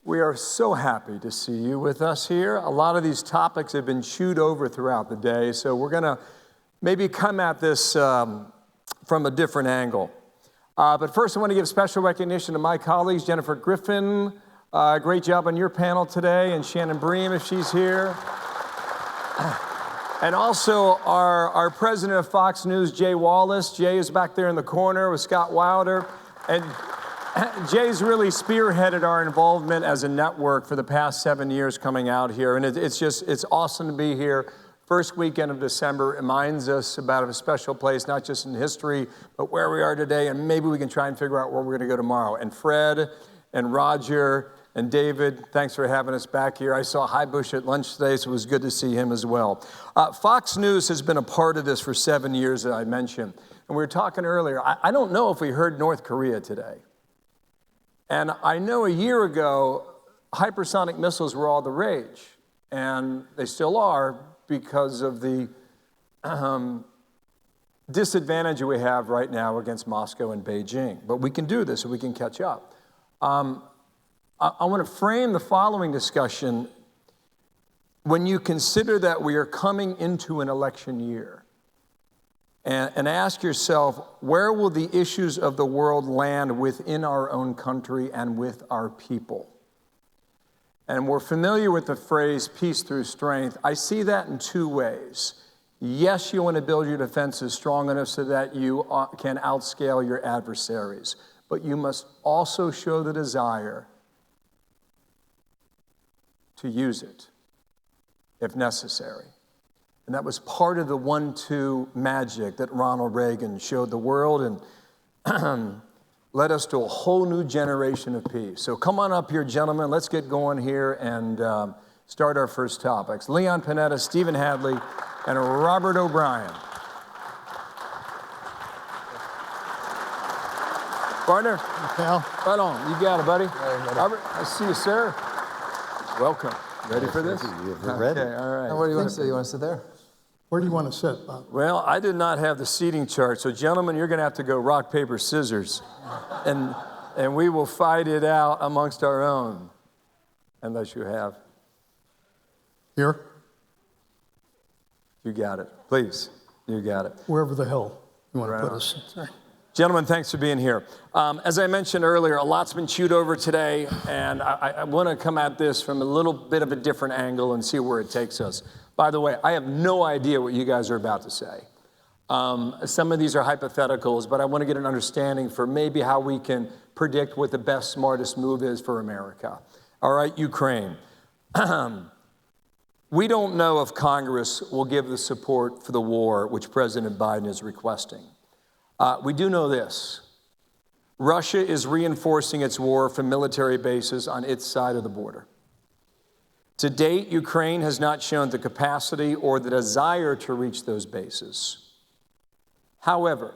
We are so happy to see you with us here. A lot of these topics have been chewed over throughout the day, so we're going to maybe come at this from a different angle. But first, I want to give special recognition to my colleagues, Jennifer Griffin. Great job on your panel today, and Shannon Bream, if she's here. And also our president of Fox News, Jay Wallace. Jay is back there in the corner with Scott Wilder. And Jay's really spearheaded our involvement as a network for the past 7 years coming out here. And it's awesome to be here. First weekend of December reminds us about a special place, not just in history, but where we are today. And maybe we can try and figure out where we're going to go tomorrow. And Fred and Roger and David, thanks for having us back here. I saw Highbush at lunch today, so it was good to see him as well. Fox News has been a part of this for 7 years, as I mentioned. And we were talking earlier, I don't know if we heard North Korea today. And I know a year ago, hypersonic missiles were all the rage, and they still are because of the disadvantage we have right now against Moscow and Beijing. But we can do this, and we can catch up. I want to frame the following discussion when you consider that we are coming into an election year. And ask yourself, where will the issues of the world land within our own country and with our people? And we're familiar with the phrase, peace through strength. I see that in two ways. Yes, you want to build your defenses strong enough so that you can outscale your adversaries. But you must also show the desire to use it, if necessary. And that was part of the 1-2 magic that Ronald Reagan showed the world and led us to a whole new generation of peace. So come on up here, gentlemen. Let's get going here and start our first topics. Leon Panetta, Stephen Hadley, and Robert O'Brien. Partner? Pal. Right on. You got it, buddy. Robert, I see you, sir. Welcome. Ready for this? You're ready. Okay, all right. Now, what do you want to sit? You want to sit there? Where do you want to sit, Bob? Well, I did not have the seating chart, so gentlemen, you're going to have to go rock, paper, scissors, and we will fight it out amongst our own, unless you have. Here? You got it. Please, you got it. Wherever the hell you want Right to put on. us. Gentlemen, thanks for being here. As I mentioned earlier, a lot's been chewed over today, and I want to come at this from a little bit of a different angle and see where it takes us. By the way, I have no idea what you guys are about to say. Some of these are hypotheticals, but I want to get an understanding for maybe how we can predict what the best, smartest move is for America. All right, Ukraine. We don't know if Congress will give the support for the war which President Biden is requesting. We do know this. Russia is reinforcing its war from military bases on its side of the border. To date, Ukraine has not shown the capacity or the desire to reach those bases. However,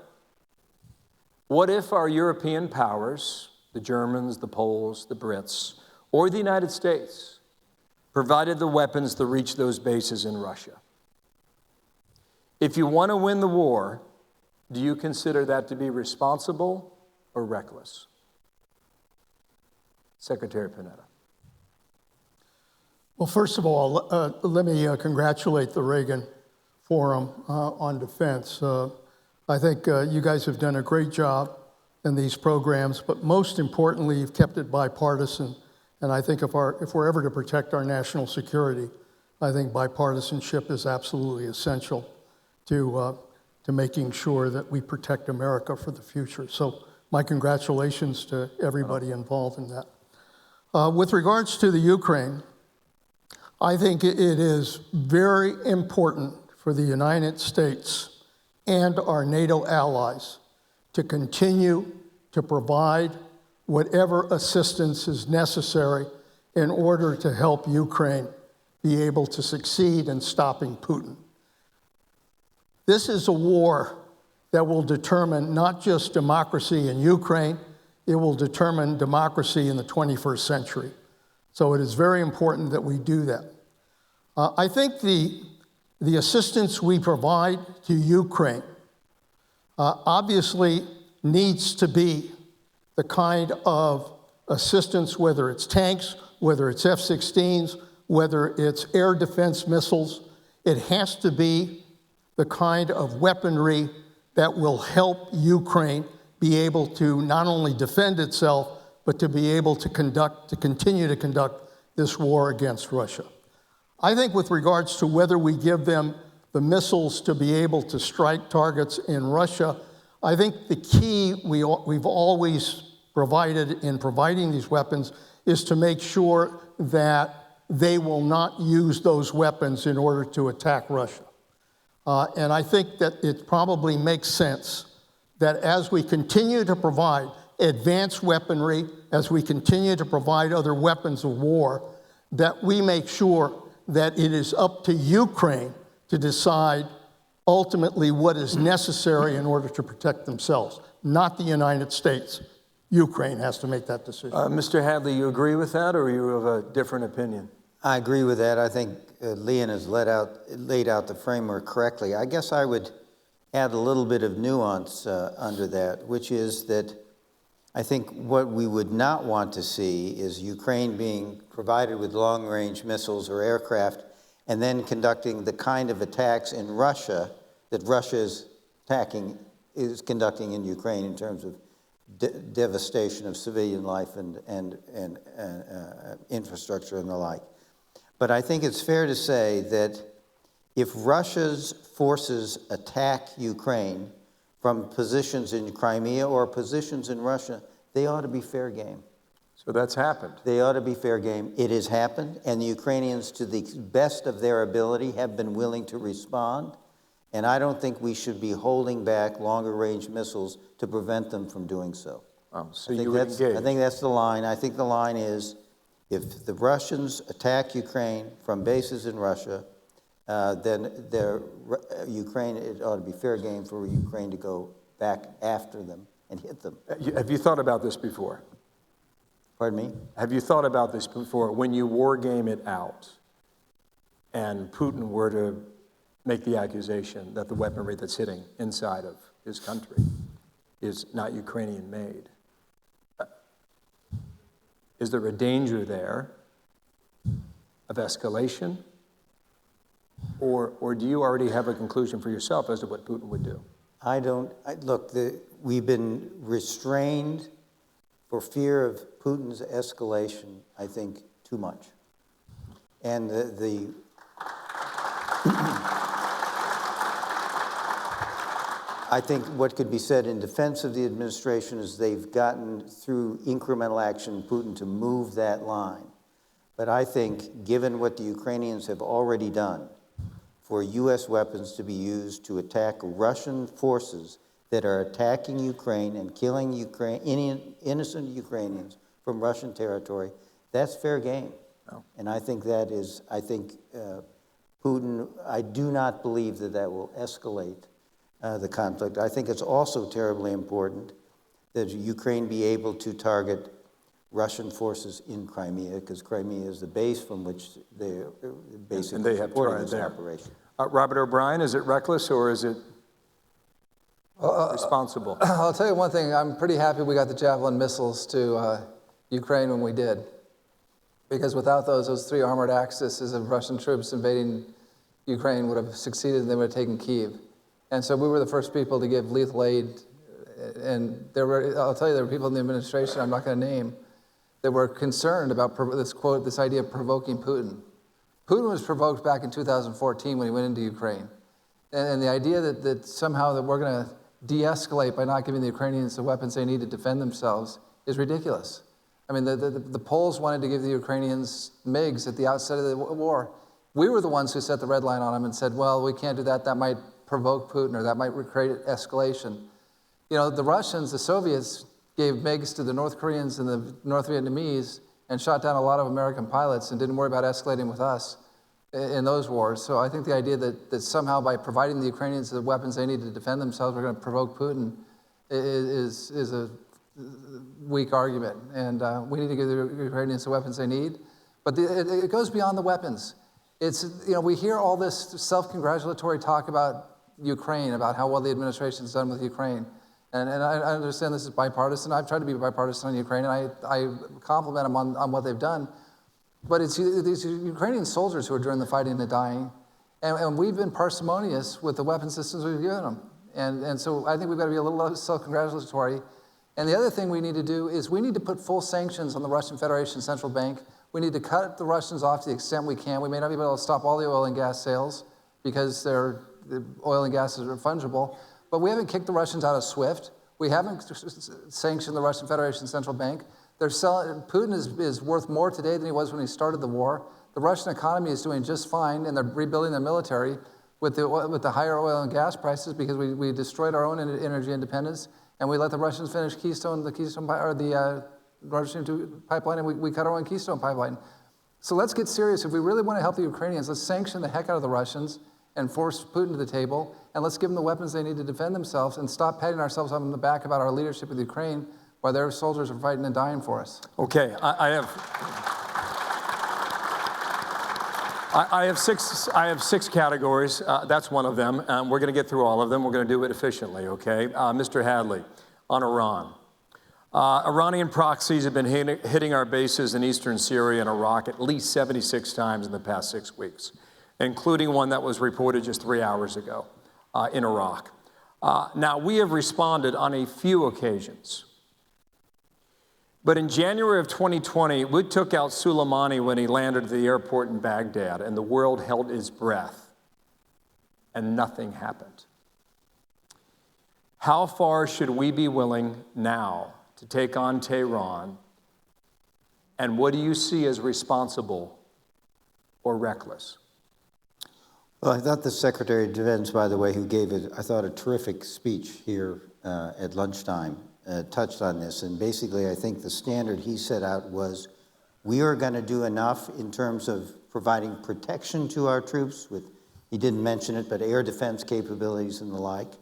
what if our European powers, the Germans, the Poles, the Brits, or the United States, provided the weapons to reach those bases in Russia? If you want to win the war, do you consider that to be responsible or reckless? Secretary Panetta. Well, first of all, let me congratulate the Reagan Forum on Defense. I think you guys have done a great job in these programs, but most importantly, you've kept it bipartisan. And I think if we're ever to protect our national security, I think bipartisanship is absolutely essential to making sure that we protect America for the future. So my congratulations to everybody involved in that. With regards to the Ukraine, I think it is very important for the United States and our NATO allies to continue to provide whatever assistance is necessary in order to help Ukraine be able to succeed in stopping Putin. This is a war that will determine not just democracy in Ukraine, it will determine democracy in the 21st century. So it is very important that we do that. I think the assistance we provide to Ukraine obviously needs to be the kind of assistance, whether it's tanks, whether it's F-16s, whether it's air defense missiles. It has to be the kind of weaponry that will help Ukraine be able to not only defend itself, but to be able to continue to conduct this war against Russia. I think with regards to whether we give them the missiles to be able to strike targets in Russia, I think the key we've always provided in providing these weapons is to make sure that they will not use those weapons in order to attack Russia. And I think that it probably makes sense that as we continue to provide advanced weaponry, as we continue to provide other weapons of war, that we make sure that it is up to Ukraine to decide ultimately what is necessary in order to protect themselves, not the United States. Ukraine has to make that decision. Mr. Hadley, you agree with that, or are you of a different opinion? I agree with that. I think Leon has laid out the framework correctly. I guess I would add a little bit of nuance under that, which is that I think what we would not want to see is Ukraine being provided with long-range missiles or aircraft and then conducting the kind of attacks in Russia that Russia is conducting in Ukraine in terms of devastation of civilian life and infrastructure and the like. But I think it's fair to say that if Russia's forces attack Ukraine from positions in Crimea or positions in Russia, they ought to be fair game. So that's happened. They ought to be fair game. It has happened, and the Ukrainians, to the best of their ability, have been willing to respond. And I don't think we should be holding back longer-range missiles to prevent them from doing so. So you would engage. I think that's the line. I think the line is, if the Russians attack Ukraine from bases in Russia, then Ukraine, it ought to be fair game for Ukraine to go back after them and hit them. Have you thought about this before? Pardon me? Have you thought about this before? When you war game it out and Putin were to make the accusation that the weaponry that's hitting inside of his country is not Ukrainian made, is there a danger there of escalation? Or do you already have a conclusion for yourself as to what Putin would do? Look, we've been restrained for fear of Putin's escalation, I think, too much. And I think what could be said in defense of the administration is they've gotten through incremental action Putin to move that line. But I think, given what the Ukrainians have already done, for U.S. weapons to be used to attack Russian forces that are attacking Ukraine and killing innocent Ukrainians from Russian territory, that's fair game. Oh. And I think Putin, I do not believe that will escalate the conflict. I think it's also terribly important that Ukraine be able to target Russian forces in Crimea, because Crimea is the base from which they're basically supporting this operation. Robert O'Brien, is it reckless or is it responsible? I'll tell you one thing. I'm pretty happy we got the Javelin missiles to Ukraine when we did, because without those 3 armored axes of Russian troops invading Ukraine would have succeeded and they would have taken Kyiv. And so we were the first people to give lethal aid. And I'll tell you, there were people in the administration I'm not going to name that were concerned about this idea of provoking Putin. Putin was provoked back in 2014 when he went into Ukraine. And the idea that somehow that we're going to de-escalate by not giving the Ukrainians the weapons they need to defend themselves is ridiculous. I mean, the Poles wanted to give the Ukrainians MiGs at the outset of the war. We were the ones who set the red line on them and said, well, we can't do that. That might provoke Putin, or that might create escalation. You know, the Russians, the Soviets, gave MiGs to the North Koreans and the North Vietnamese and shot down a lot of American pilots and didn't worry about escalating with us in those wars. So I think the idea that somehow by providing the Ukrainians the weapons they need to defend themselves, we're going to provoke Putin is a weak argument. And we need to give the Ukrainians the weapons they need. But it goes beyond the weapons. We hear all this self-congratulatory talk about Ukraine, about how well the administration's done with Ukraine. And I understand this is bipartisan. I've tried to be bipartisan on Ukraine, and I compliment them on what they've done. But it's these Ukrainian soldiers who are doing the fighting and dying, and we've been parsimonious with the weapon systems we've given them. And so I think we've got to be a little less self-congratulatory. And the other thing we need to do is we need to put full sanctions on the Russian Federation Central Bank. We need to cut the Russians off to the extent we can. We may not be able to stop all the oil and gas sales because the oil and gas are fungible, but we haven't kicked the Russians out of SWIFT. We haven't sanctioned the Russian Federation Central Bank. Putin is worth more today than he was when he started the war. The Russian economy is doing just fine, and they're rebuilding their military with the higher oil and gas prices because we destroyed our own energy independence, and we let the Russians finish the Russian pipeline, and we cut our own Keystone pipeline. So let's get serious. If we really want to help the Ukrainians, let's sanction the heck out of the Russians and force Putin to the table, and let's give them the weapons they need to defend themselves and stop patting ourselves on the back about our leadership with Ukraine while their soldiers are fighting and dying for us. Okay, I have six categories. That's one of them. We're going to get through all of them. We're going to do it efficiently, okay? Mr. Hadley, on Iran. Iranian proxies have been hitting our bases in eastern Syria and Iraq at least 76 times in the past 6 weeks, including one that was reported just 3 hours ago in Iraq. Now, we have responded on a few occasions. But in January of 2020, we took out Soleimani when he landed at the airport in Baghdad, and the world held its breath, and nothing happened. How far should we be willing now to take on Tehran, and what do you see as responsible or reckless? Well, I thought the Secretary of Defense, by the way, who gave it, I thought, a terrific speech here at lunchtime, touched on this. And basically, I think the standard he set out was, we are going to do enough in terms of providing protection to our troops with, he didn't mention it, but air defense capabilities and the like.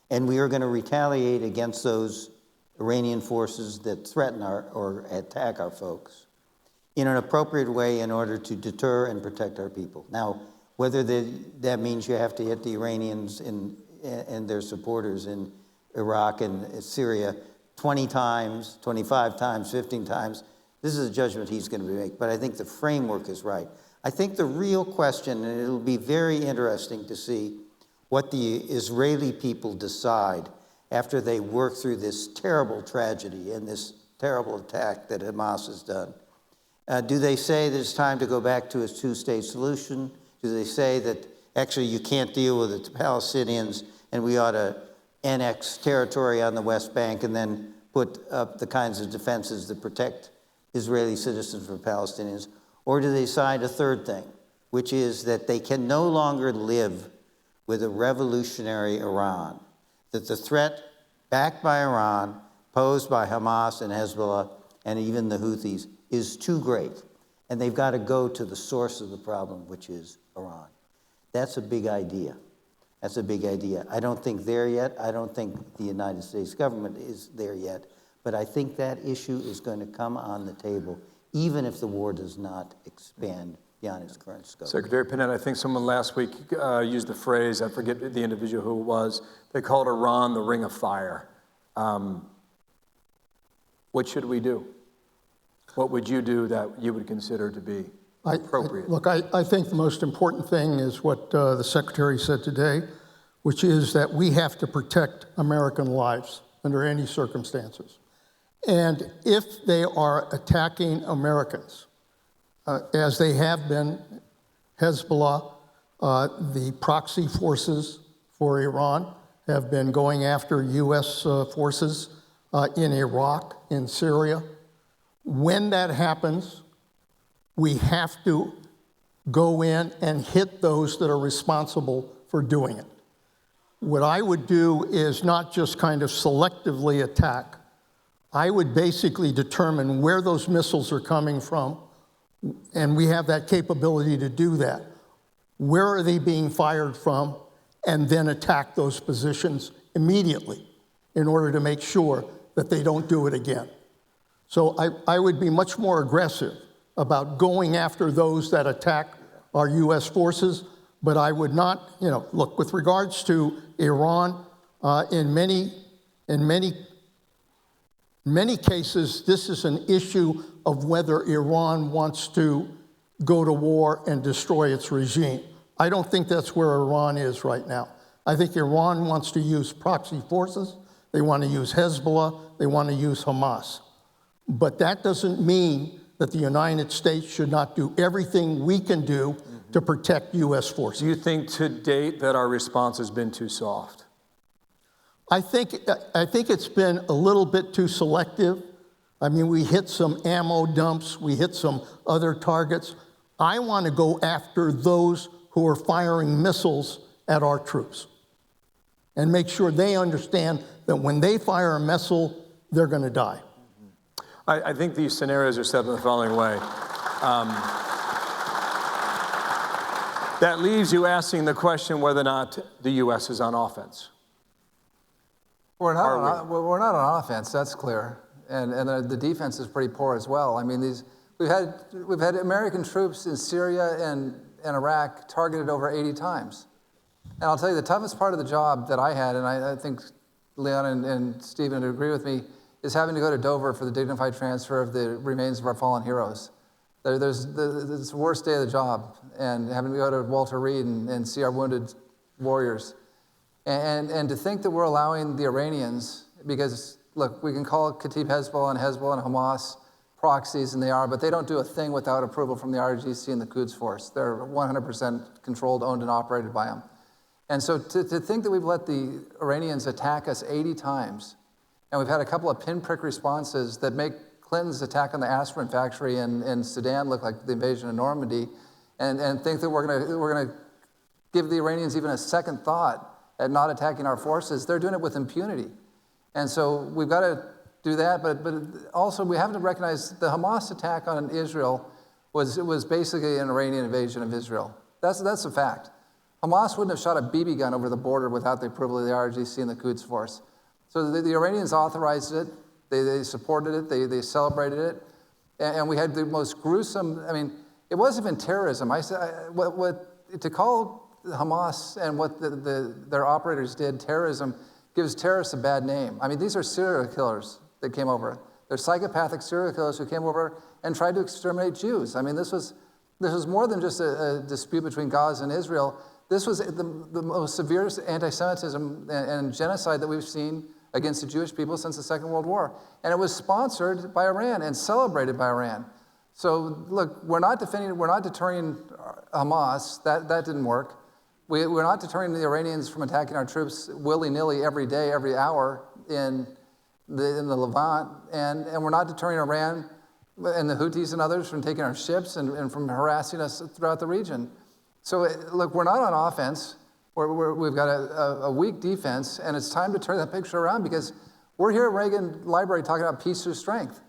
And we are going to retaliate against those Iranian forces that threaten or attack our folks in an appropriate way in order to deter and protect our people. Now, whether that means you have to hit the Iranians and their supporters in Iraq and Syria 20 times, 25 times, 15 times, this is a judgment he's going to make. But I think the framework is right. I think the real question, and it'll be very interesting to see what the Israeli people decide after they work through this terrible tragedy and this terrible attack that Hamas has done. Do they say that it's time to go back to a two-state solution? Do they say that actually you can't deal with the Palestinians and we ought to annex territory on the West Bank and then put up the kinds of defenses that protect Israeli citizens from Palestinians? Or do they decide a third thing, which is that they can no longer live with a revolutionary Iran, that the threat backed by Iran, posed by Hamas and Hezbollah and even the Houthis, is too great, and they've got to go to the source of the problem, which is Iran. That's a big idea. That's a big idea. I don't think there yet. I don't think the United States government is there yet, but I think that issue is going to come on the table, even if the war does not expand beyond its current scope. Secretary Panetta, I think someone last week used the phrase, I forget the individual who it was, they called Iran the Ring of Fire. What should we do? What would you do that you would consider to be appropriate? Look, I think the most important thing is what the Secretary said today, which is that we have to protect American lives under any circumstances. And if they are attacking Americans, as they have been, Hezbollah, the proxy forces for Iran have been going after U.S. forces in Iraq, in Syria. When that happens, we have to go in and hit those that are responsible for doing it. What I would do is not just kind of selectively attack. I would basically determine where those missiles are coming from, and we have that capability to do that. Where are they being fired from? And then attack those positions immediately in order to make sure that they don't do it again. So I would be much more aggressive about going after those that attack our U.S. forces, but I would not, look, with regards to Iran, in many cases, this is an issue of whether Iran wants to go to war and destroy its regime. I don't think that's where Iran is right now. I think Iran wants to use proxy forces. They want to use Hezbollah. They want to use Hamas. But that doesn't mean that the United States should not do everything we can do to protect U.S. forces. Do you think to date that our response has been too soft? I think it's been a little bit too selective. I mean, we hit some ammo dumps. We hit some other targets. I want to go after those who are firing missiles at our troops and make sure they understand that when they fire a missile, they're going to die. I think these scenarios are set in the following way. That leaves you asking the question whether or not the U.S. is on offense. We're not on offense, that's clear. And the defense is pretty poor as well. I mean, we've had American troops in Syria and Iraq targeted over 80 times. And I'll tell you, the toughest part of the job that I had, and I think Leon and Stephen would agree with me, is having to go to Dover for the dignified transfer of the remains of our fallen heroes. It's the worst day of the job, and having to go to Walter Reed and see our wounded warriors. And to think that we're allowing the Iranians, because, look, we can call Kataib Hezbollah and Hamas proxies, and they are, but they don't do a thing without approval from the RGC and the Quds Force. They're 100% controlled, owned, and operated by them. And so to think that we've let the Iranians attack us 80 times, and we've had a couple of pinprick responses that make Clinton's attack on the aspirin factory in Sudan look like the invasion of Normandy, and think that we're going to give the Iranians even a second thought at not attacking our forces. They're doing it with impunity. And so we've got to do that, but also we have to recognize the Hamas attack on Israel was basically an Iranian invasion of Israel. That's a fact. Hamas wouldn't have shot a BB gun over the border without the approval of the RGC and the Quds Force. So the Iranians authorized it, they supported it, they celebrated it, and we had the most gruesome, I mean, it wasn't even terrorism. To call Hamas and what their operators did terrorism gives terrorists a bad name. I mean, these are serial killers that came over. They're psychopathic serial killers who came over and tried to exterminate Jews. I mean, this was more than just a dispute between Gaza and Israel. This was the most severe anti-Semitism and genocide that we've seen against the Jewish people since the Second World War. And it was sponsored by Iran and celebrated by Iran. So look, we're not deterring Hamas. That didn't work. We're not deterring the Iranians from attacking our troops willy-nilly every day, every hour in the Levant. And we're not deterring Iran and the Houthis and others from taking our ships and from harassing us throughout the region. So look, we're not on offense. We've got a weak defense, and it's time to turn that picture around, because we're here at Reagan Library talking about peace through strength.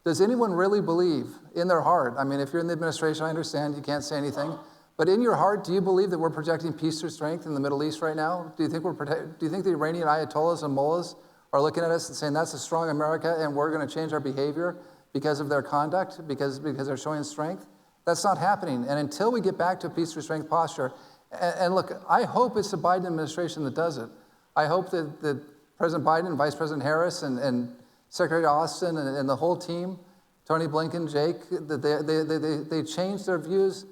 Does anyone really believe in their heart? I mean, if you're in the administration, I understand you can't say anything, but in your heart, do you believe that we're projecting peace through strength in the Middle East right now? Do you think the Iranian ayatollahs and mullahs are looking at us and saying that's a strong America and we're going to change our behavior because of their conduct, because they're showing strength? That's not happening. And until we get back to a peace through strength posture, and look, I hope it's the Biden administration that does it. I hope that President Biden and Vice President Harris and Secretary Austin and the whole team, Tony Blinken, Jake, that they change their views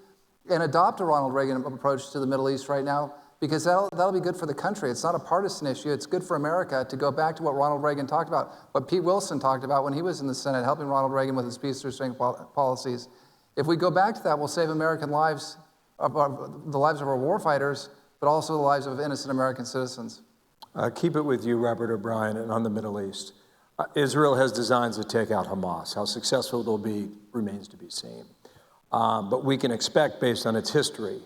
and adopt a Ronald Reagan approach to the Middle East right now, because that'll be good for the country. It's not a partisan issue. It's good for America to go back to what Ronald Reagan talked about, what Pete Wilson talked about when he was in the Senate, helping Ronald Reagan with his peace through strength policies. If we go back to that, we'll save American lives, the lives of our warfighters, but also the lives of innocent American citizens. Keep it with you, Robert O'Brien, and on the Middle East. Israel has designs to take out Hamas. How successful they'll be remains to be seen. But we can expect, based on its history,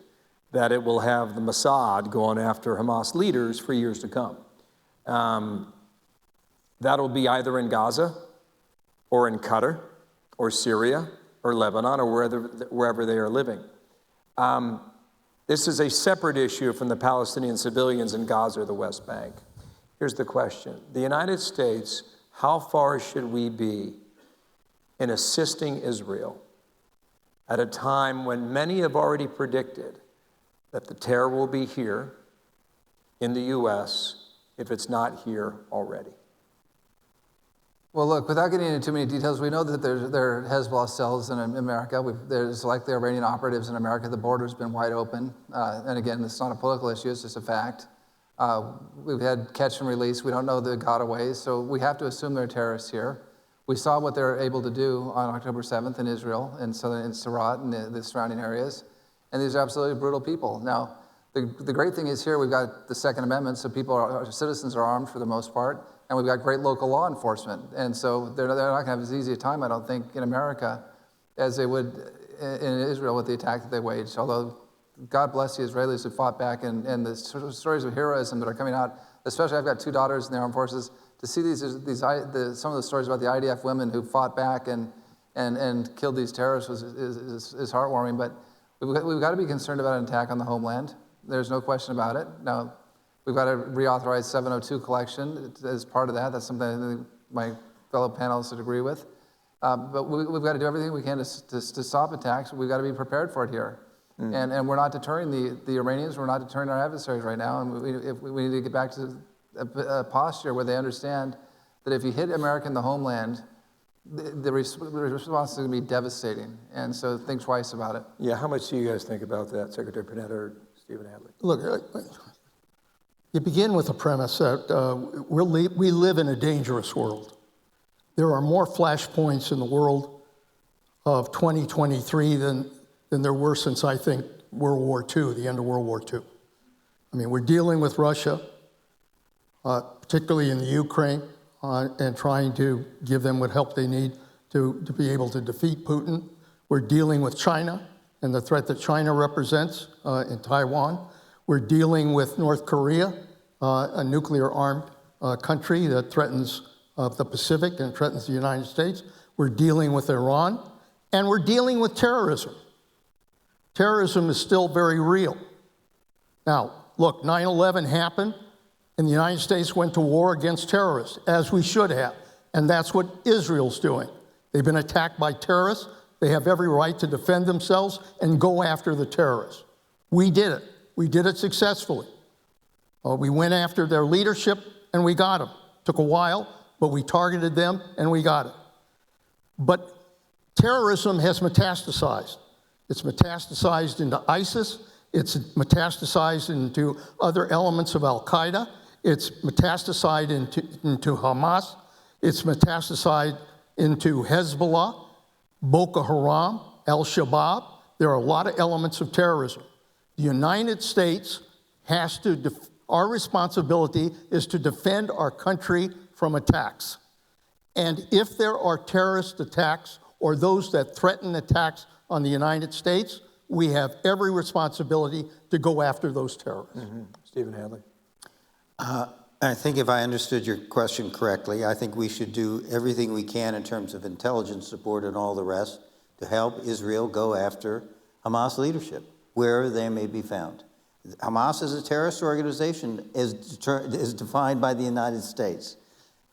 that it will have the Mossad going after Hamas leaders for years to come. That'll be either in Gaza or in Qatar or Syria or Lebanon or wherever they are living. This is a separate issue from the Palestinian civilians in Gaza or the West Bank. Here's the question. The United States, how far should we be in assisting Israel at a time when many have already predicted that the terror will be here in the U.S. if it's not here already? Well, look, without getting into too many details, we know that there are Hezbollah cells in America. There's likely Iranian operatives in America. The border's been wide open. And again, it's not a political issue, it's just a fact. We've had catch and release. We don't know the gotaways, so we have to assume they're terrorists here. We saw what they were able to do on October 7th in Israel, in Surat and the surrounding areas. And these are absolutely brutal people. Now, the great thing is here we've got the Second Amendment, so citizens are armed for the most part. And we've got great local law enforcement. And so they're not going to have as easy a time, I don't think, in America as they would in Israel with the attack that they waged. Although, God bless the Israelis who fought back, and the stories of heroism that are coming out, especially I've got 2 daughters in the armed forces, to see some of the stories about the IDF women who fought back and killed these terrorists is heartwarming. But we've got to be concerned about an attack on the homeland. There's no question about it. Now, we've got to reauthorize 702 collection as part of that. That's something I think my fellow panelists would agree with. But we've got to do everything we can to stop attacks. We've got to be prepared for it here. And we're not deterring the Iranians. We're not deterring our adversaries right now. And we need to get back to a posture where they understand that if you hit America in the homeland, the response is going to be devastating. And so think twice about it. Yeah, how much do you guys think about that, Secretary Panetta or Stephen Hadley? Look, you begin with the premise that we live in a dangerous world. There are more flashpoints in the world of 2023 than there were since, I think, World War II, the end of World War II. I mean, we're dealing with Russia, particularly in the Ukraine, and trying to give them what help they need to be able to defeat Putin. We're dealing with China and the threat that China represents in Taiwan. We're dealing with North Korea, a nuclear-armed country that threatens the Pacific and threatens the United States. We're dealing with Iran, and we're dealing with terrorism. Terrorism is still very real. Now, look, 9/11 happened, and the United States went to war against terrorists, as we should have, and that's what Israel's doing. They've been attacked by terrorists. They have every right to defend themselves and go after the terrorists. We did it. We did it successfully. We went after their leadership, and we got them. Took a while, but we targeted them, and we got it. But terrorism has metastasized. It's metastasized into ISIS. It's metastasized into other elements of Al-Qaeda. It's metastasized into Hamas. It's metastasized into Hezbollah, Boko Haram, Al-Shabaab. There are a lot of elements of terrorism. The United States has to, our responsibility is to defend our country from attacks. And if there are terrorist attacks or those that threaten attacks on the United States, we have every responsibility to go after those terrorists. Stephen Hadley. I think if I understood your question correctly, I think we should do everything we can in terms of intelligence support and all the rest to help Israel go after Hamas leadership, wherever they may be found. Hamas is a terrorist organization is defined by the United States.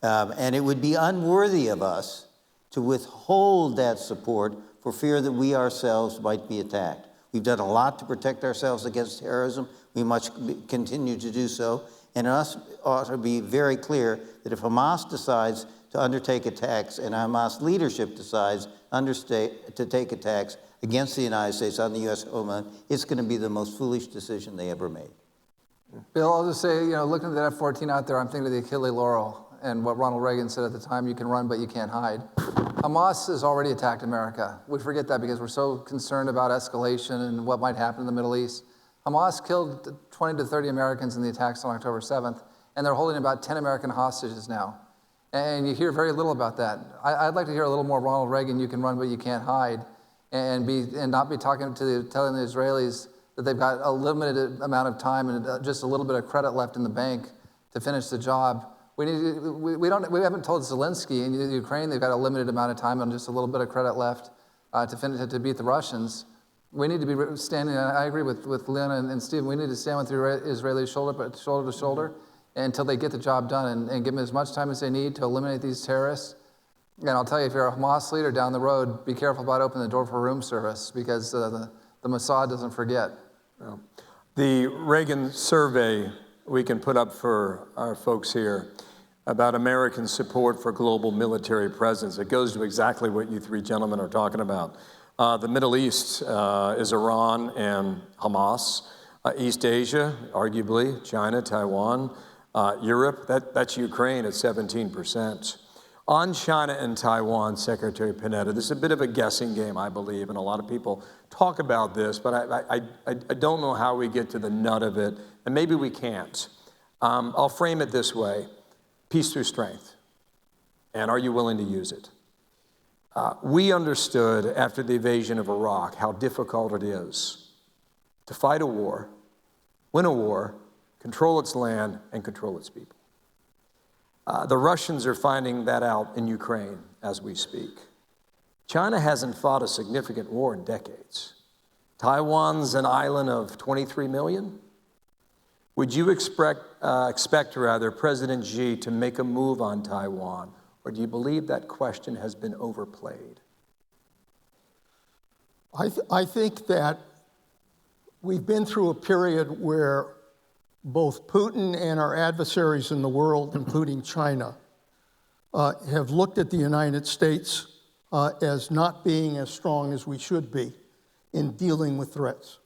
And it would be unworthy of us to withhold that support for fear that we ourselves might be attacked. We've done a lot to protect ourselves against terrorism. We must continue to do so. And us ought to be very clear that if Hamas decides to undertake attacks and Hamas leadership decides to take attacks against the United States on the U.S. homeland, it's going to be the most foolish decision they ever made. Bill, I'll just say, looking at the F-14 out there, I'm thinking of the Achille Laurel and what Ronald Reagan said at the time, you can run, but you can't hide. Hamas has already attacked America. We forget that because we're so concerned about escalation and what might happen in the Middle East. Hamas killed 20 to 30 Americans in the attacks on October 7th, and they're holding about 10 American hostages now. And you hear very little about that. I'd like to hear a little more Ronald Reagan, you can run, but you can't hide, and not be telling the Israelis that they've got a limited amount of time and just a little bit of credit left in the bank to finish the job. We haven't told Zelensky in Ukraine they've got a limited amount of time and just a little bit of credit left to beat the Russians. We need to be standing, I agree with Lynn and Steve, we need to stand with the Israelis shoulder to shoulder until they get the job done and give them as much time as they need to eliminate these terrorists. And I'll tell you, if you're a Hamas leader down the road, be careful about opening the door for room service because the Mossad doesn't forget. Well, the Reagan survey we can put up for our folks here. about American support for global military presence. It goes to exactly what you three gentlemen are talking about. The Middle East is Iran and Hamas. East Asia, arguably, China, Taiwan. Europe, that's Ukraine at 17%. On China and Taiwan, Secretary Panetta, this is a bit of a guessing game, I believe, and a lot of people talk about this, but I don't know how we get to the nut of it, and maybe we can't. I'll frame it this way: peace through strength. And are you willing to use it? We understood after the invasion of Iraq how difficult it is to fight a war, win a war, control its land, and control its people. The Russians are finding that out in Ukraine as we speak. China hasn't fought a significant war in decades. Taiwan's an island of 23 million. Would you expect President Xi to make a move on Taiwan, or do you believe that question has been overplayed? I think that we've been through a period where both Putin and our adversaries in the world, including China, have looked at the United States as not being as strong as we should be in dealing with threats.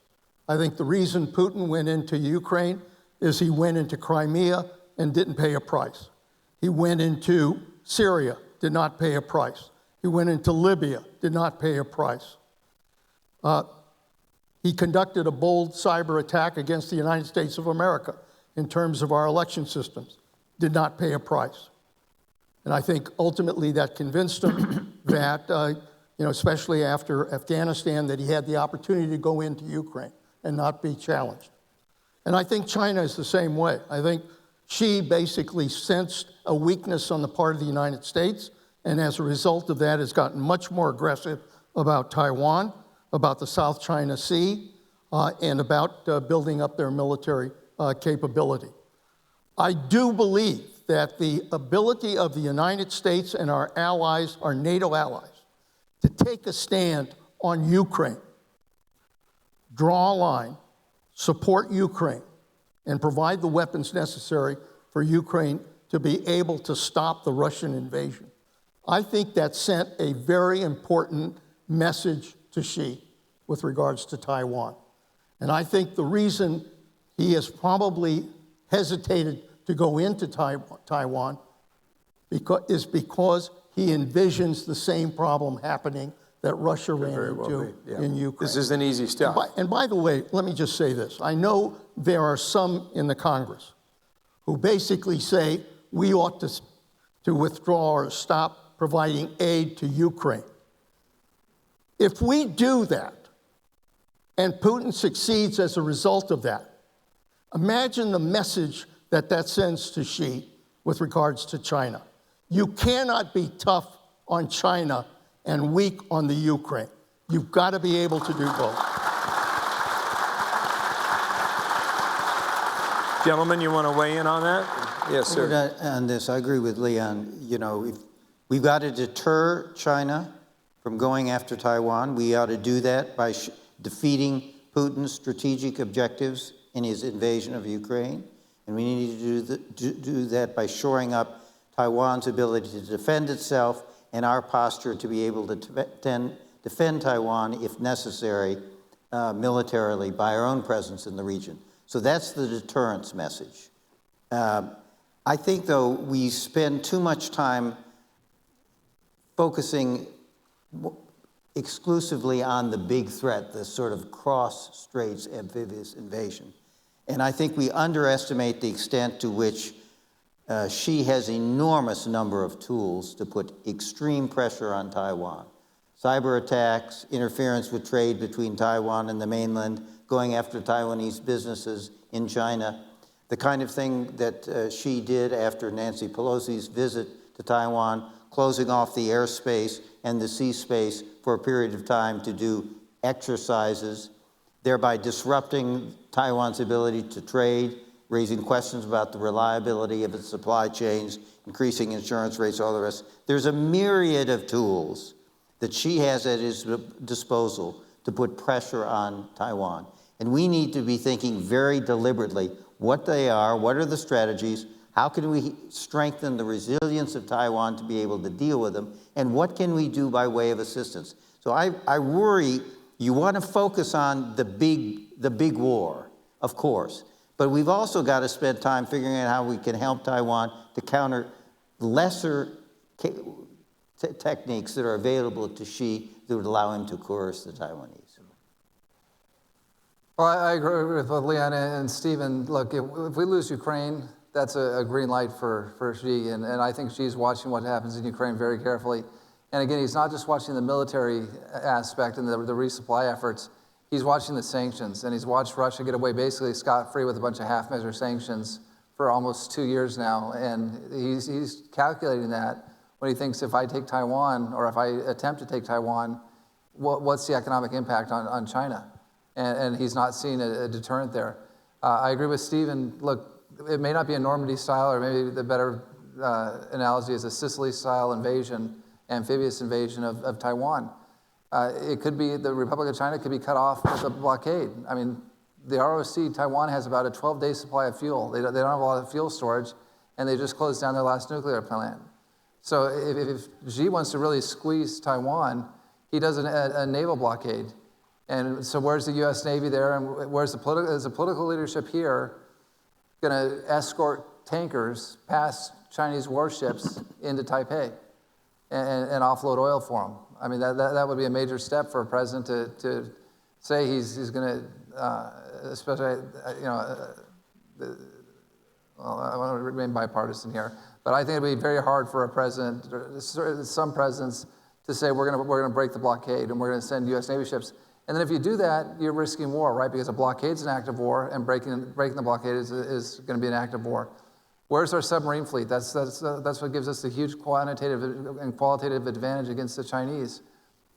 I think the reason Putin went into Ukraine is he went into Crimea and didn't pay a price. He went into Syria, did not pay a price. He went into Libya, did not pay a price. He conducted a bold cyber attack against the United States of America in terms of our election systems, did not pay a price. And I think ultimately that convinced him that, especially after Afghanistan, that he had the opportunity to go into Ukraine and not be challenged. And I think China is the same way. I think Xi basically sensed a weakness on the part of the United States, and as a result of that has gotten much more aggressive about Taiwan, about the South China Sea, and about building up their military capability. I do believe that the ability of the United States and our allies, our NATO allies, to take a stand on Ukraine, draw a line, support Ukraine, and provide the weapons necessary for Ukraine to be able to stop the Russian invasion. I think that sent a very important message to Xi with regards to Taiwan. And I think the reason he has probably hesitated to go into Taiwan is because he envisions the same problem happening that Russia ran into in Ukraine. This isn't easy stuff. And by the way, let me just say this. I know there are some in the Congress who basically say we ought to withdraw or stop providing aid to Ukraine. If we do that, and Putin succeeds as a result of that, imagine the message that that sends to Xi with regards to China. You cannot be tough on China and weak on the Ukraine. You've got to be able to do both. Gentlemen, you want to weigh in on that? Yes, sir. On this, I agree with Leon. If we've got to deter China from going after Taiwan. We ought to do that by defeating Putin's strategic objectives in his invasion of Ukraine. And we need to do that by shoring up Taiwan's ability to defend itself and our posture to be able to defend Taiwan, if necessary, militarily by our own presence in the region. So that's the deterrence message. I think, though, we spend too much time focusing exclusively on the big threat, this sort of cross-straits amphibious invasion. And I think we underestimate the extent to which Xi has enormous number of tools to put extreme pressure on Taiwan. Cyber attacks, interference with trade between Taiwan and the mainland, going after Taiwanese businesses in China, the kind of thing that Xi did after Nancy Pelosi's visit to Taiwan, closing off the airspace and the sea space for a period of time to do exercises, thereby disrupting Taiwan's ability to trade, raising questions about the reliability of its supply chains, increasing insurance rates, all the rest. There's a myriad of tools that Xi has at his disposal to put pressure on Taiwan. And we need to be thinking very deliberately what they are, what are the strategies, How can we strengthen the resilience of Taiwan to be able to deal with them? And what can we do by way of assistance? So I worry you want to focus on the big war, of course. But we've also got to spend time figuring out how we can help Taiwan to counter lesser techniques that are available to Xi that would allow him to coerce the Taiwanese. Well, I agree with both Leon and Stephen. Look, if we lose Ukraine, that's a green light for Xi, and I think Xi's watching what happens in Ukraine very carefully. And again, he's not just watching the military aspect and the resupply efforts, he's watching the sanctions, and he's watched Russia get away basically scot-free with a bunch of half-measure sanctions for almost 2 years now, and he's calculating that when he thinks if I take Taiwan, or if I attempt to take Taiwan, what's the economic impact on China? And he's not seeing a deterrent there. I agree with Stephen. Look, it may not be a Normandy style, or maybe the better analogy is a Sicily-style invasion, amphibious invasion of Taiwan. It could be the Republic of China could be cut off with a blockade. I mean, the ROC, Taiwan has about a 12-day supply of fuel. They don't have a lot of fuel storage, and they just closed down their last nuclear plant. So if Xi wants to really squeeze Taiwan, he does a naval blockade. And so where's the U.S. Navy there, and where's is the political leadership here going to escort tankers past Chinese warships into Taipei and offload oil for them? I mean, that would be a major step for a president to say he's going to, especially, well, I want to remain bipartisan here, but I think it'd be very hard for a president, some presidents, to say we're going to break the blockade and we're going to send U.S. Navy ships. And then if you do that, you're risking war, right? Because a blockade's an act of war, and breaking the blockade is going to be an act of war. Where's our submarine fleet? That's what gives us the huge quantitative and qualitative advantage against the Chinese,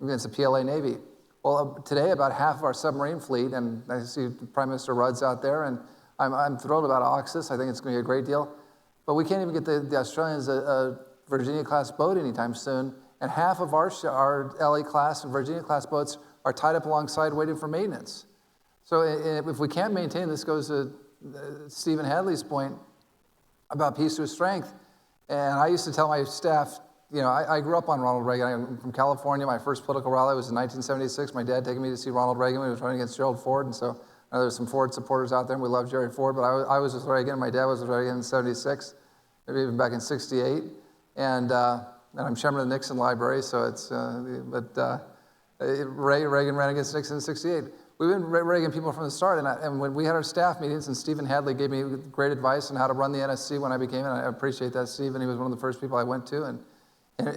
against the PLA Navy. Well, today about half of our submarine fleet, and I see Prime Minister Rudd's out there, and I'm thrilled about AUKUS. I think it's going to be a great deal. But we can't even get the Australians a Virginia-class boat anytime soon, and half of our LA-class and Virginia-class boats are tied up alongside waiting for maintenance. So if we can't maintain, this goes to Stephen Hadley's point about peace through strength. And I used to tell my staff, I grew up on Ronald Reagan. I'm from California. My first political rally was in 1976. My dad taking me to see Ronald Reagan when he was running against Gerald Ford. And so I know there's some Ford supporters out there, and we love Jerry Ford. But I was with Reagan. My dad was with Reagan in 76, maybe even back in 68. And I'm chairman of the Nixon Library, so it's, Reagan ran against Nixon in 68. We've been Reagan people from the start, and when we had our staff meetings, and Stephen Hadley gave me great advice on how to run the NSC when I became it, and I appreciate that, Stephen. He was one of the first people I went to, and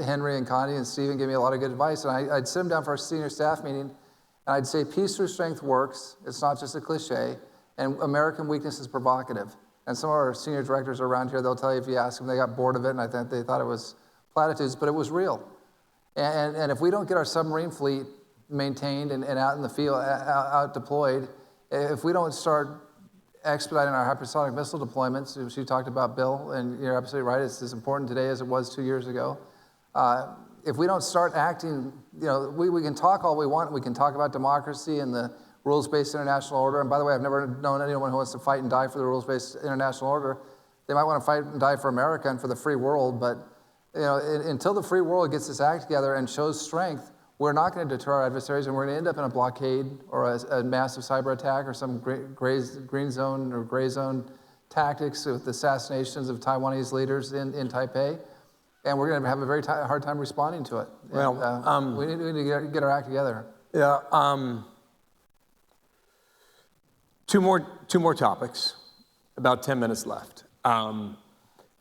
Henry and Connie and Stephen gave me a lot of good advice, and I'd sit them down for our senior staff meeting, and I'd say, peace through strength works. It's not just a cliche, and American weakness is provocative. And some of our senior directors around here, they'll tell you if you ask them, they got bored of it, and I think they thought it was platitudes, but it was real. And if we don't get our submarine fleet maintained and out in the field, out deployed, if we don't start expediting our hypersonic missile deployments, which you talked about, Bill, and you're absolutely right, it's as important today as it was 2 years ago. If we don't start acting, we can talk all we want. We can talk about democracy and the rules-based international order. And by the way, I've never known anyone who wants to fight and die for the rules-based international order. They might want to fight and die for America and for the free world, but until the free world gets its act together and shows strength, we're not going to deter our adversaries, and we're going to end up in a blockade or a massive cyber attack or some green zone or gray zone tactics with assassinations of Taiwanese leaders in Taipei, and we're going to have a very hard time responding to it. Well, and, we need to get our act together. Yeah. Two more topics. About 10 minutes left.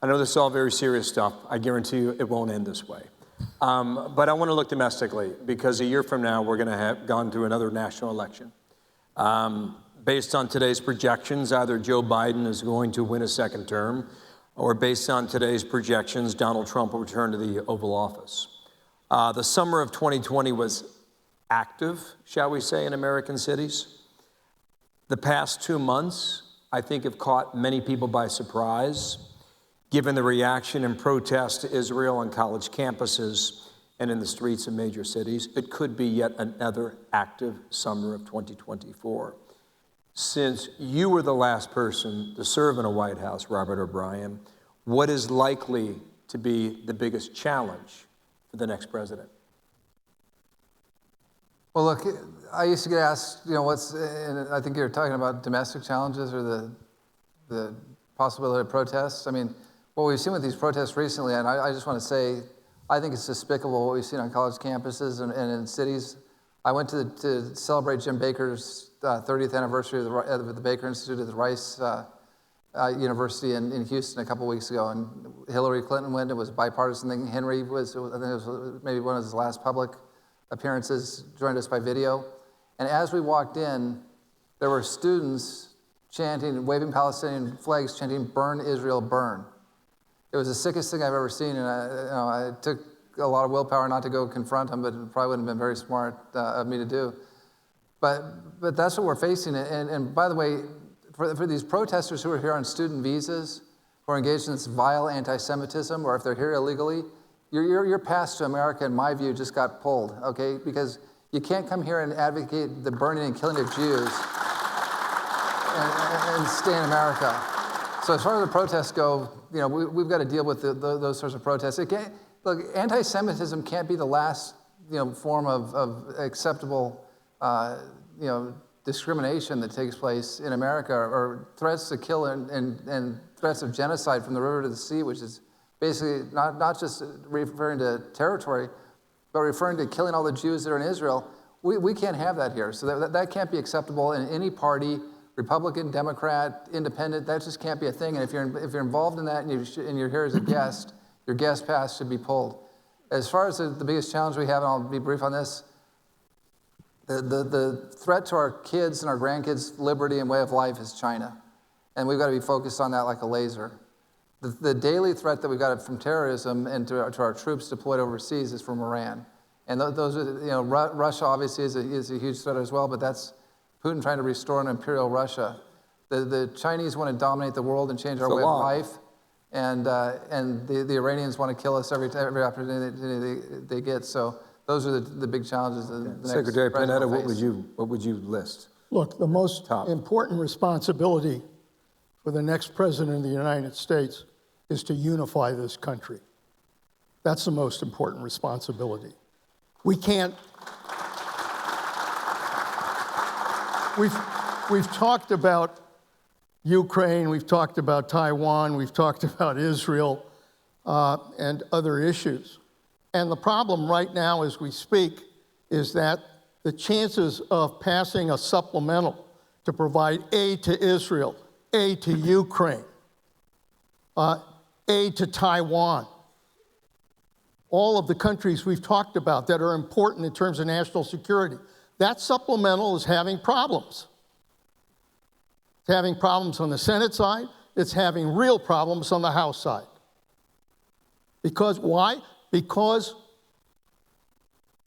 I know this is all very serious stuff. I guarantee you it won't end this way. But I want to look domestically, because a year from now, we're going to have gone through another national election. Based on today's projections, either Joe Biden is going to win a second term, or based on today's projections, Donald Trump will return to the Oval Office. The summer of 2020 was active, shall we say, in American cities. The past 2 months, I think, have caught many people by surprise, given the reaction and protest to Israel on college campuses and in the streets of major cities. It could be yet another active summer of 2024. Since you were the last person to serve in a White House, Robert O'Brien, what is likely to be the biggest challenge for the next president? Well, look, I used to get asked, and I think you're talking about domestic challenges or the possibility of protests. I mean, what we've seen with these protests recently, and I just want to say, I think it's despicable what we've seen on college campuses and in cities. I went to celebrate Jim Baker's 30th anniversary of the Baker Institute at the Rice University in Houston a couple weeks ago, and Hillary Clinton went. It was a bipartisan thing. Henry was, I think it was maybe one of his last public appearances, joined us by video. And as we walked in, there were students chanting, waving Palestinian flags, chanting, "Burn Israel, burn." It was the sickest thing I've ever seen, and I took a lot of willpower not to go confront them, but it probably wouldn't have been very smart of me to do. But that's what we're facing. And by the way, for these protesters who are here on student visas, who are engaged in this vile anti-Semitism, or if they're here illegally, your pass to America, in my view, just got pulled, okay? Because you can't come here and advocate the burning and killing of Jews and stay in America. So as far as the protests go, we've got to deal with those sorts of protests. Look, anti-Semitism can't be the last, form of acceptable, discrimination that takes place in America, or threats to kill and threats of genocide from the river to the sea, which is basically not just referring to territory, but referring to killing all the Jews that are in Israel. We can't have that here. So that can't be acceptable in any party, Republican, Democrat, Independent. That just can't be a thing. And if you're involved in that and you're here as a guest, your guest pass should be pulled. As far as the biggest challenge we have, and I'll be brief on this, the threat to our kids and our grandkids' liberty and way of life is China. And we've got to be focused on that like a laser. The daily threat that we've got from terrorism and to our troops deployed overseas is from Iran. And those are, Russia obviously is a huge threat as well, but that's Putin trying to restore an imperial Russia. The Chinese want to dominate the world and change our way of life. And the Iranians want to kill us every opportunity they get. So those are the big challenges. Secretary Panetta, what would you list? Look, the most important responsibility for the next president of the United States is to unify this country. That's the most important responsibility. We can't. We've talked about Ukraine, we've talked about Taiwan, we've talked about Israel, and other issues. And the problem right now as we speak is that the chances of passing a supplemental to provide aid to Israel, aid to Ukraine, aid to Taiwan, all of the countries we've talked about that are important in terms of national security, that supplemental is having problems. It's having problems on the Senate side. It's having real problems on the House side. Because why? Because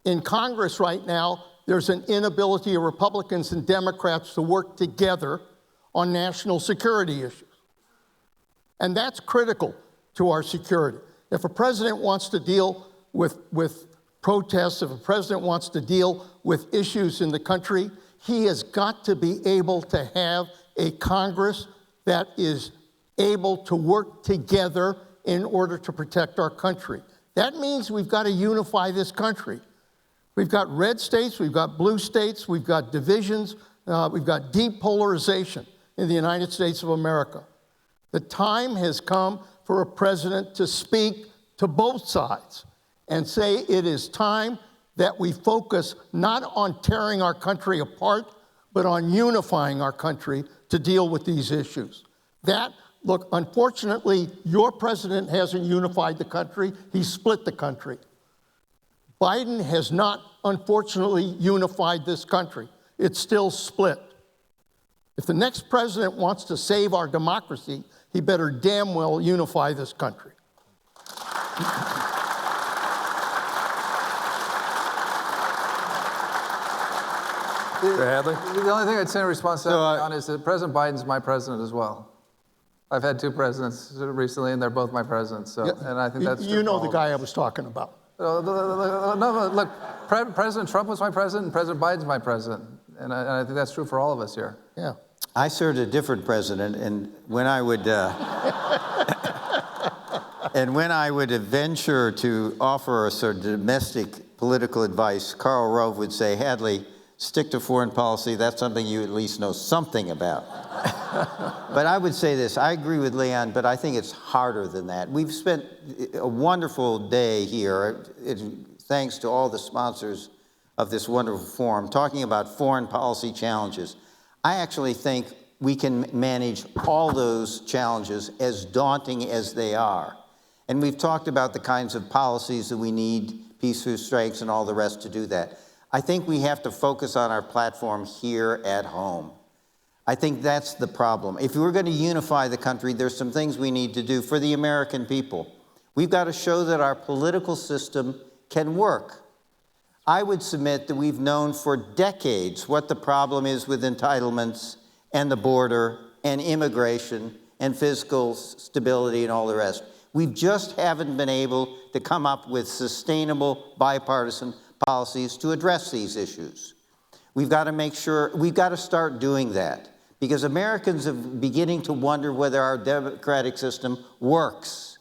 in Congress right now, there's an inability of Republicans and Democrats to work together on national security issues. And that's critical to our security. If a president wants to deal with protests, if a president wants to deal with issues in the country, he has got to be able to have a Congress that is able to work together in order to protect our country. That means we've got to unify this country. We've got red states, we've got blue states, we've got divisions, we've got deep polarization in the United States of America. The time has come for a president to speak to both sides and say it is time that we focus not on tearing our country apart, but on unifying our country to deal with these issues. Look, unfortunately, your president hasn't unified the country. He split the country. Biden has not, unfortunately, unified this country. It's still split. If the next president wants to save our democracy, he better damn well unify this country. Hadley? The only thing I'd say in response to that, John, is that President Biden's my president as well. I've had two presidents recently, and they're both my presidents. So, and I think that's you know the guy I was talking about. No, look, President Trump was my president, and President Biden's my president, and I think that's true for all of us here. Yeah. I served a different president, and when I would And when I would venture to offer a sort of domestic political advice, Karl Rove would say, Hadley, stick to foreign policy. That's something you at least know something about. But I would say this, I agree with Leon, but I think it's harder than that. We've spent a wonderful day here, thanks to all the sponsors of this wonderful forum, talking about foreign policy challenges. I actually think we can manage all those challenges, as daunting as they are. And we've talked about the kinds of policies that we need, peace through strikes and all the rest to do that. I think we have to focus on our platform here at home. I think that's the problem. If we're going to unify the country, there's some things we need to do for the American people. We've got to show that our political system can work. I would submit that we've known for decades what the problem is with entitlements and the border and immigration and fiscal stability and all the rest. We just haven't been able to come up with sustainable bipartisan policies to address these issues. We've got to start doing that, because Americans are beginning to wonder whether our democratic system works.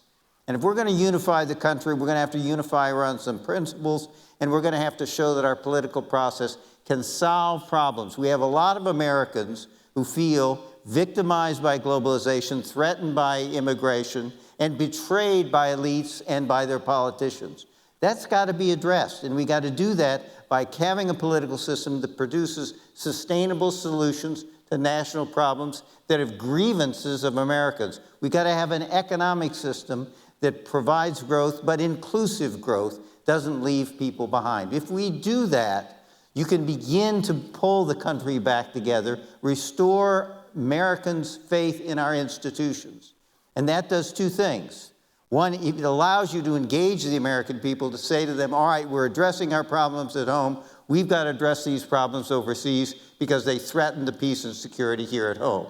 And if we're going to unify the country, we're going to have to unify around some principles, and we're going to have to show that our political process can solve problems. We have a lot of Americans who feel victimized by globalization, threatened by immigration, and betrayed by elites and by their politicians. That's got to be addressed, and we got to do that by having a political system that produces sustainable solutions to national problems that have grievances of Americans. We got to have an economic system that provides growth, but inclusive growth, doesn't leave people behind. If we do that, you can begin to pull the country back together, restore Americans' faith in our institutions. And that does two things. One, it allows you to engage the American people, to say to them, all right, we're addressing our problems at home. We've got to address these problems overseas because they threaten the peace and security here at home.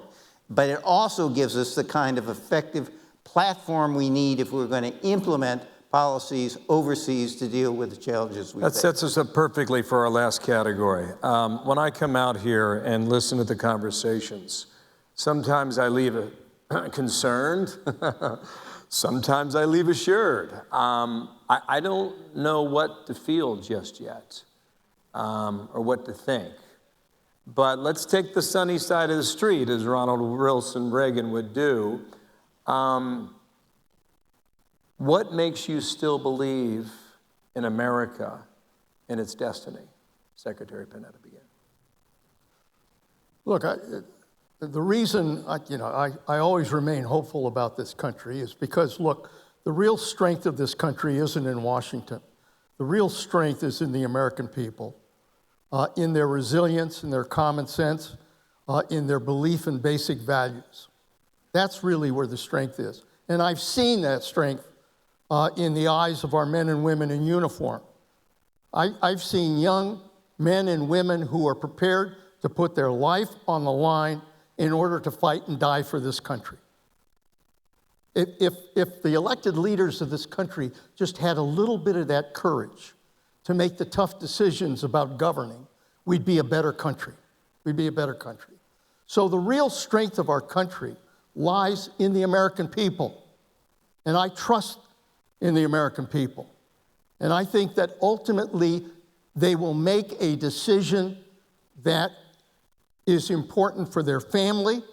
But it also gives us the kind of effective platform we need if we're going to implement policies overseas to deal with the challenges we face. That sets us up perfectly for our last category. When I come out here and listen to the conversations, sometimes I leave concerned. Sometimes I leave assured. I don't know what to feel just yet, or what to think. But let's take the sunny side of the street, as Ronald Reagan would do. What makes you still believe in America and its destiny? Secretary Panetta, begin. Look, the reason I always remain hopeful about this country is because, look, the real strength of this country isn't in Washington. The real strength is in the American people, in their resilience, in their common sense, in their belief in basic values. That's really where the strength is. And I've seen that strength in the eyes of our men and women in uniform. I've seen young men and women who are prepared to put their life on the line in order to fight and die for this country. If the elected leaders of this country just had a little bit of that courage to make the tough decisions about governing, we'd be a better country. We'd be a better country. So the real strength of our country lies in the American people. And I trust in the American people. And I think that ultimately they will make a decision that is important for their family,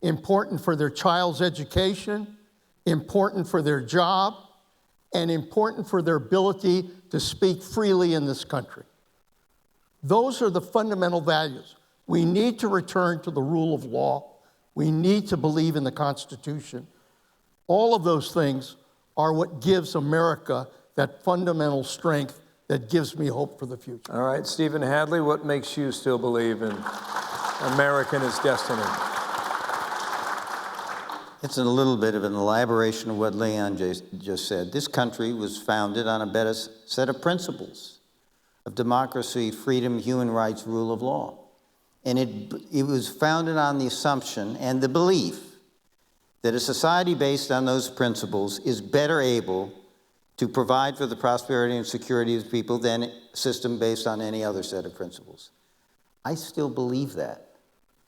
important for their child's education, important for their job, and important for their ability to speak freely in this country. Those are the fundamental values. We need to return to the rule of law. We need to believe in the Constitution. All of those things are what gives America that fundamental strength that gives me hope for the future. All right, Stephen Hadley, what makes you still believe in America and its destiny? It's a little bit of an elaboration of what Leon just said. This country was founded on a better set of principles of democracy, freedom, human rights, rule of law. And it was founded on the assumption and the belief that a society based on those principles is better able to provide for the prosperity and security of people than a system based on any other set of principles. I still believe that.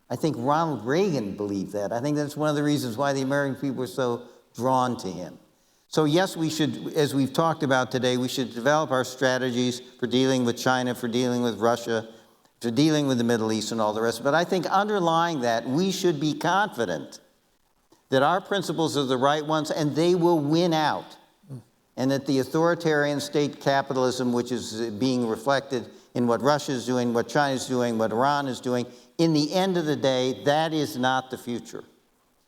I think Ronald Reagan believed that. I think that's one of the reasons why the American people are so drawn to him. So yes, we should, as we've talked about today, we should develop our strategies for dealing with China, for dealing with Russia, for dealing with the Middle East and all the rest. But I think underlying that, we should be confident that our principles are the right ones and they will win out. And that the authoritarian state capitalism, which is being reflected in what Russia is doing, what China is doing, what Iran is doing, in the end of the day, that is not the future.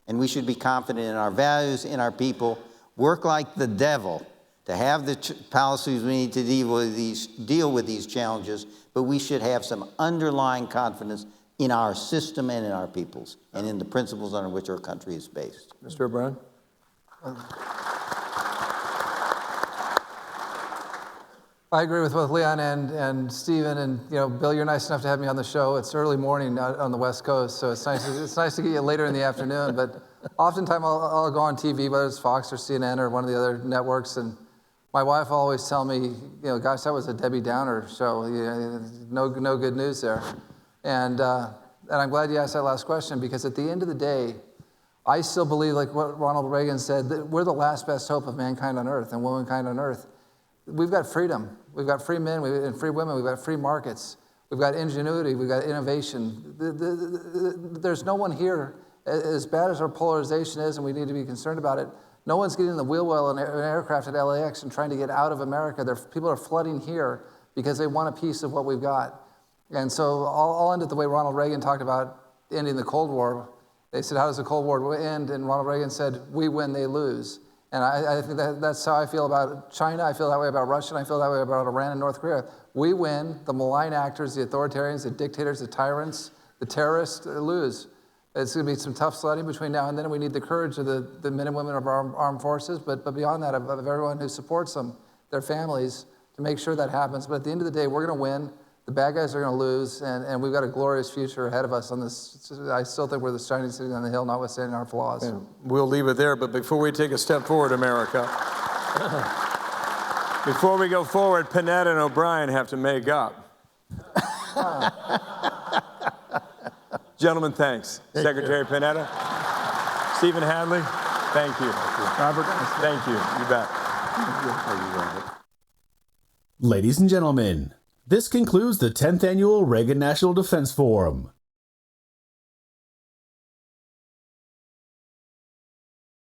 And we should be confident in our values, in our people, work like the devil to have the policies we need to deal with these challenges, but we should have some underlying confidence in our system and in our peoples and in the principles on which our country is based. Mr. O'Brien? I agree with both Leon and Stephen, and Bill, you're nice enough to have me on the show. It's early morning out on the West Coast, so it's nice to get you later in the afternoon. But oftentimes I'll go on TV, whether it's Fox or CNN or one of the other networks, and my wife will always tell me, gosh, that was a Debbie Downer show. No good news there. And I'm glad you asked that last question, because at the end of the day, I still believe, like what Ronald Reagan said, that we're the last best hope of mankind on earth and womankind on earth. We've got freedom. We've got free men and free women. We've got free markets. We've got ingenuity. We've got innovation. There's no one here, as bad as our polarization is, and we need to be concerned about it, no one's getting in the wheel well in an aircraft at LAX and trying to get out of America. People are flooding here because they want a piece of what we've got. And so I'll end it the way Ronald Reagan talked about ending the Cold War. They said, how does the Cold War end? And Ronald Reagan said, we win, they lose. And I think that's how I feel about China. I feel that way about Russia. And I feel that way about Iran and North Korea. We win. The malign actors, the authoritarians, the dictators, the tyrants, the terrorists lose. It's going to be some tough sledding between now and then. And we need the courage of the men and women of our armed forces. But beyond that, of everyone who supports them, their families, to make sure that happens. But at the end of the day, we're going to win. The bad guys are going to lose, and we've got a glorious future ahead of us on this. I still think we're the shining city on the hill, notwithstanding our flaws. And we'll leave it there, but before we take a step forward, America, before we go forward, Panetta and O'Brien have to make up. Gentlemen, thanks. Secretary Panetta, Stephen Hadley, thank you. Robert, thank you. You bet. Ladies and gentlemen, this concludes the 10th Annual Reagan National Defense Forum.